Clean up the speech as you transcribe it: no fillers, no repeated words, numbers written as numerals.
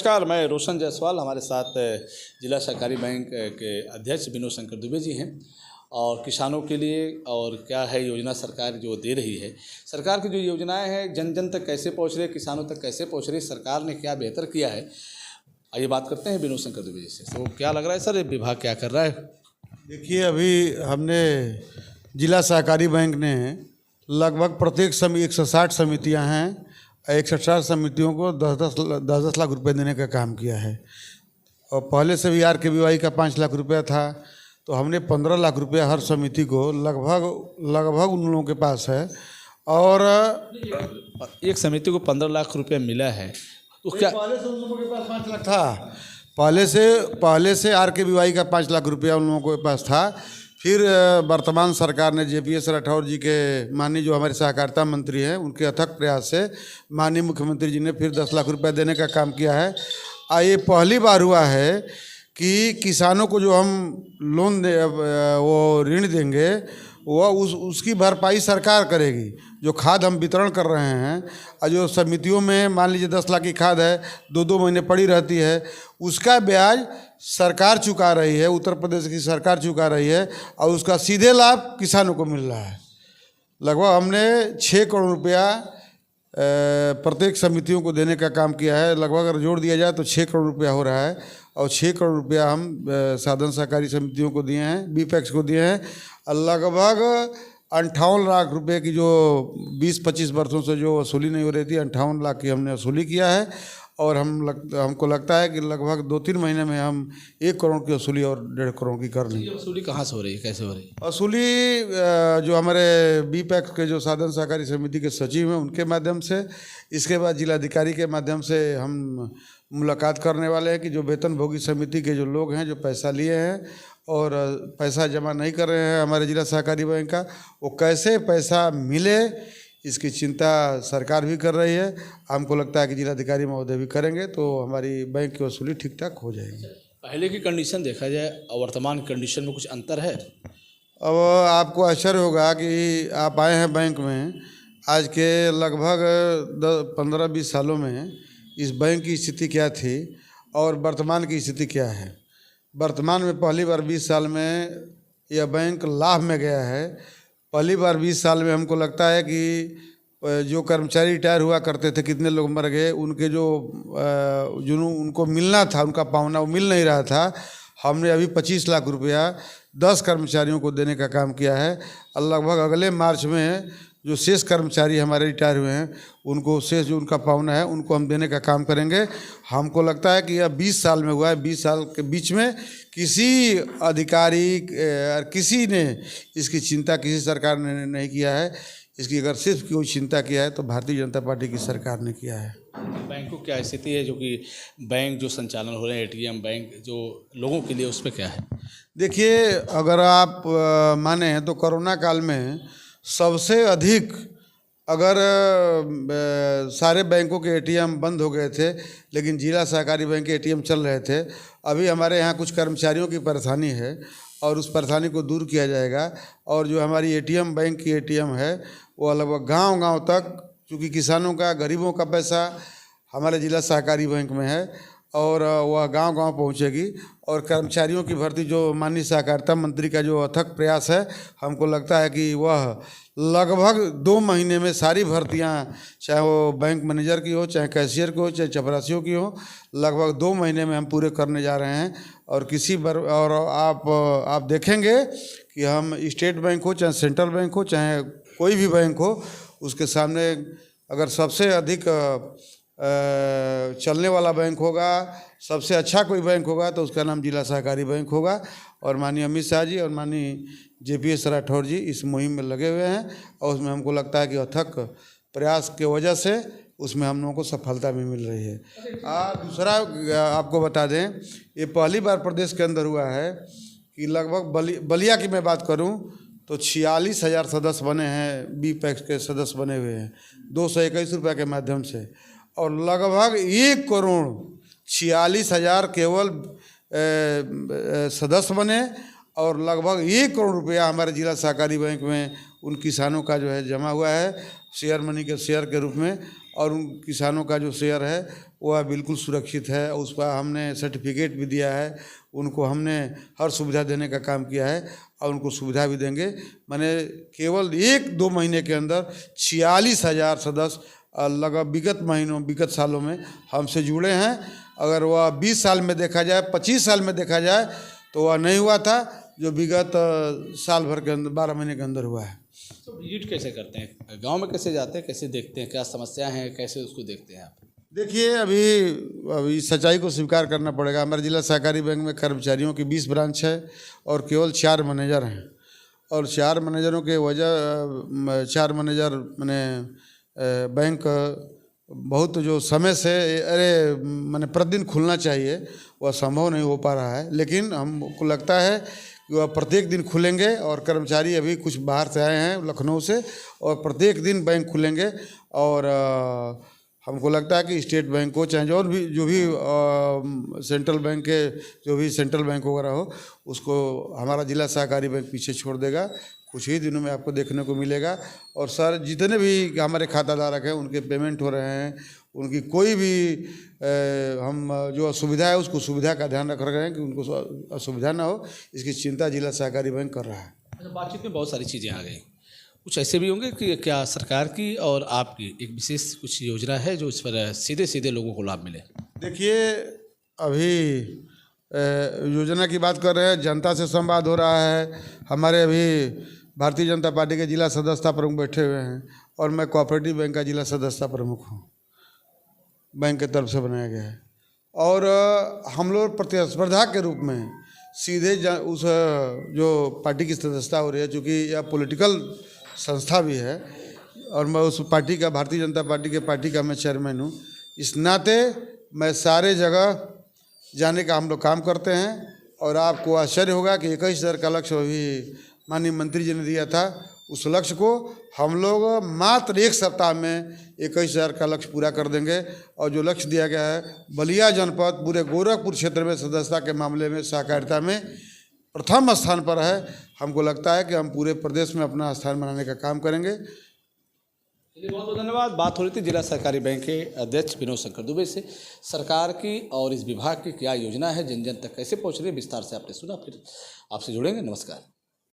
नमस्कार, मैं रोशन जायसवाल। हमारे साथ जिला सहकारी बैंक के अध्यक्ष विनोद शंकर दुबे जी हैं और किसानों के लिए और क्या है योजना सरकार जो दे रही है, सरकार की जो योजनाएं हैं जन जन तक कैसे पहुंच रही है, किसानों तक कैसे पहुंच रही है, सरकार ने क्या बेहतर किया है, आइए बात करते हैं विनोद शंकर दुबे जी से। तो क्या लग रहा है सर, विभाग क्या कर रहा है? देखिए, अभी हमने जिला सहकारी बैंक ने लगभग प्रत्येक 160 समितियां हैं, 160 समितियों को 10-10 लाख रुपए देने का काम किया है। और पहले से भी RKBY का 5 लाख रुपया था, तो हमने 15 लाख रुपया हर समिति को लगभग उन लोगों के पास है। और एक समिति को 15 लाख रुपया मिला है, तो क्या पहले से उन लोगों के पास 5 लाख था? पहले से RKBY का 5 लाख रुपया उन लोगों के पास था। फिर वर्तमान सरकार ने JPS राठौर जी के माननीय जो हमारे सहकारिता मंत्री हैं, उनके अथक प्रयास से माननीय मुख्यमंत्री जी ने फिर 10 लाख रुपया देने का काम किया है। ये पहली बार हुआ है कि किसानों को जो हम लोन वो ऋण देंगे, वह उसकी भरपाई सरकार करेगी। जो खाद हम वितरण कर रहे हैं और जो समितियों में मान लीजिए 10 लाख की खाद है, 2-2 महीने पड़ी रहती है, उसका ब्याज सरकार चुका रही है, उत्तर प्रदेश की सरकार चुका रही है और उसका सीधे लाभ किसानों को मिल रहा है। लगभग हमने 6 करोड़ रुपया प्रत्येक समितियों को देने का काम किया है। लगभग अगर जोड़ दिया जाए तो 6 करोड़ रुपया हो रहा है और 6 करोड़ रुपया हम साधन सहकारी समितियों को दिए हैं, BPEX को दिए हैं। लगभग 58 लाख रुपए की जो 20-25 वर्षों से जो वसूली नहीं हो रही थी, 58 लाख की हमने वसूली किया है। और हमको लगता है कि लगभग 2-3 महीने में हम 1 करोड़ की वसूली और 1.5 करोड़ की कर लेंगे। वसूली कहाँ से हो रही है, कैसे हो रही है? वसूली जो हमारे BPEX के जो साधन सहकारी समिति के सचिव हैं, उनके माध्यम से, इसके बाद जिलाधिकारी के माध्यम से हम मुलाकात करने वाले हैं कि जो वेतनभोगी समिति के जो लोग हैं, जो पैसा लिए हैं और पैसा जमा नहीं कर रहे हैं हमारे जिला सहकारी बैंक का, वो कैसे पैसा मिले, इसकी चिंता सरकार भी कर रही है। हमको लगता है कि जिलाधिकारी महोदय भी करेंगे तो हमारी बैंक की वसूली ठीक ठाक हो जाएगी। पहले की कंडीशन देखा जाए और वर्तमान कंडीशन में कुछ अंतर है? अब आपको आश्चर्य होगा कि आप आए हैं बैंक में, आज के लगभग 15-20 सालों में इस बैंक की स्थिति क्या थी और वर्तमान की स्थिति क्या है। वर्तमान में पहली बार 20 साल में यह बैंक लाभ में गया है। पहली बार 20 साल में हमको लगता है कि जो कर्मचारी रिटायर हुआ करते थे, कितने लोग मर गए, उनके जो उनको मिलना था, उनका पावना, वो मिल नहीं रहा था। हमने अभी 25 लाख रुपया 10 कर्मचारियों को देने का काम किया है और लगभग अगले मार्च में जो शेष कर्मचारी हमारे रिटायर हुए हैं, उनको शेष जो उनका पावना है, उनको हम देने का काम करेंगे। हमको लगता है कि यह 20 साल में हुआ है। 20 साल के बीच में किसी अधिकारी किसी ने इसकी चिंता किसी सरकार ने नहीं किया है। इसकी अगर सिर्फ कोई चिंता किया है तो भारतीय जनता पार्टी की सरकार ने किया है। बैंक को क्या स्थिति है, जो कि बैंक जो संचालन हो रहे हैं, ATM बैंक जो लोगों के लिए, उस पर क्या है? देखिए, अगर आप माने तो कोरोना काल में सबसे अधिक, अगर सारे बैंकों के ATM बंद हो गए थे, लेकिन जिला सहकारी बैंक के ATM चल रहे थे। अभी हमारे यहाँ कुछ कर्मचारियों की परेशानी है और उस परेशानी को दूर किया जाएगा। और जो हमारी ATM बैंक की ATM है, वो लगभग गांव-गांव तक, क्योंकि किसानों का, गरीबों का पैसा हमारे जिला सहकारी बैंक में है और वह गांव-गांव पहुंचेगी। और कर्मचारियों की भर्ती, जो माननीय सहकारिता मंत्री का जो अथक प्रयास है, हमको लगता है कि वह लगभग 2 महीने में सारी भर्तियां, चाहे वो बैंक मैनेजर की हो, चाहे कैशियर की हो, चाहे चपरासियों की हो, लगभग 2 महीने में हम पूरे करने जा रहे हैं। और आप देखेंगे कि हम स्टेट बैंक हो, चाहे सेंट्रल बैंक हो, चाहे कोई भी बैंक हो, उसके सामने अगर सबसे अधिक चलने वाला बैंक होगा, सबसे अच्छा कोई बैंक होगा, तो उसका नाम जिला सहकारी बैंक होगा। और माननीय अमित शाह जी और माननीय JPS राठौर जी इस मुहिम में लगे हुए हैं और उसमें हमको लगता है कि अथक प्रयास की वजह से उसमें हम लोगों को सफलता भी मिल रही है। दूसरा आपको बता दें, ये पहली बार प्रदेश के अंदर हुआ है कि लगभग बलिया की मैं बात करूं तो 46,000 सदस्य बने हैं, BPEX के सदस्य बने हुए हैं 221 रुपये के माध्यम से। और लगभग 1 करोड़ 46,000 केवल सदस्य बने और लगभग 1 करोड़ रुपया हमारे जिला सहकारी बैंक में उन किसानों का जो है जमा हुआ है शेयर मनी के शेयर के रूप में। और उन किसानों का जो शेयर है वह बिल्कुल सुरक्षित है। उस पर हमने सर्टिफिकेट भी दिया है, उनको हमने हर सुविधा देने का काम किया है और उनको सुविधा भी देंगे। मैंने केवल 1-2 महीने के अंदर 46,000 सदस्य लगभग विगत सालों में हमसे जुड़े हैं। अगर वह 20 साल में देखा जाए, 25 साल में देखा जाए तो वह नहीं हुआ था जो विगत साल भर के अंदर 12 महीने के अंदर हुआ है। तो विजिट कैसे करते हैं, गांव में कैसे जाते हैं, कैसे देखते हैं, क्या समस्या है, कैसे उसको देखते हैं आप? देखिए, अभी सच्चाई को स्वीकार करना पड़ेगा। हमारे जिला सहकारी बैंक में कर्मचारियों की 20 ब्रांच है और केवल 4 मैनेजर हैं। और 4 मैनेजरों के वजह 4 मैनेजर मैंने बैंक बहुत जो समय से मैंने प्रतिदिन खुलना चाहिए वह संभव नहीं हो पा रहा है, लेकिन हमको लगता है कि वह प्रत्येक दिन खुलेंगे। और कर्मचारी अभी कुछ बाहर से आए हैं लखनऊ से, और प्रत्येक दिन बैंक खुलेंगे। और हमको लगता है कि स्टेट बैंक हो चाहे जो भी सेंट्रल बैंक के जो भी सेंट्रल बैंक वगैरह हो, उसको हमारा जिला सहकारी बैंक पीछे छोड़ देगा। कुछ ही दिनों में आपको देखने को मिलेगा। और सर, जितने भी हमारे खाताधारक हैं उनके पेमेंट हो रहे हैं, उनकी कोई भी हम जो असुविधा है उसको सुविधा का ध्यान रख रहे हैं कि उनको असुविधा ना हो, इसकी चिंता जिला सहकारी बैंक कर रहा है। अच्छा, बातचीत में बहुत सारी चीज़ें आ गई, कुछ ऐसे भी होंगे कि क्या सरकार की और आपकी एक विशेष कुछ योजना है जो इस पर सीधे सीधे लोगों को लाभ मिले? देखिए, अभी योजना की बात कर रहे हैं, जनता से संवाद हो रहा है। हमारे अभी भारतीय जनता पार्टी के जिला सदस्यता प्रमुख बैठे हुए हैं और मैं कोऑपरेटिव बैंक का जिला सदस्यता प्रमुख हूँ, बैंक की तरफ से बनाया गया है। और हम लोग प्रतिस्पर्धा के रूप में सीधे उस जो पार्टी की सदस्यता हो रही है, चूँकि यह पॉलिटिकल संस्था भी है और मैं उस पार्टी का, भारतीय जनता पार्टी का मैं चेयरमैन हूँ, इस नाते मैं सारे जगह जाने का हम लोग काम करते हैं। और आपको आश्चर्य होगा कि 21,000 का लक्ष्य अभी माननीय मंत्री जी ने दिया था, उस लक्ष्य को हम लोग मात्र 1 सप्ताह में 21,000 का लक्ष्य पूरा कर देंगे। और जो लक्ष्य दिया गया है, बलिया जनपद पूरे गोरखपुर क्षेत्र में सदस्यता के मामले में सहकारिता में प्रथम स्थान पर है। हमको लगता है कि हम पूरे प्रदेश में अपना स्थान बनाने का काम करेंगे। चलिए, बहुत बहुत धन्यवाद। बात हो रही थी जिला सहकारी बैंक के अध्यक्ष विनोद शंकर दुबे से। सरकार की और इस विभाग की क्या योजना है, जन जन तक कैसे पहुँच रही है, विस्तार से आपने सुना। फिर आपसे जुड़ेंगे। नमस्कार।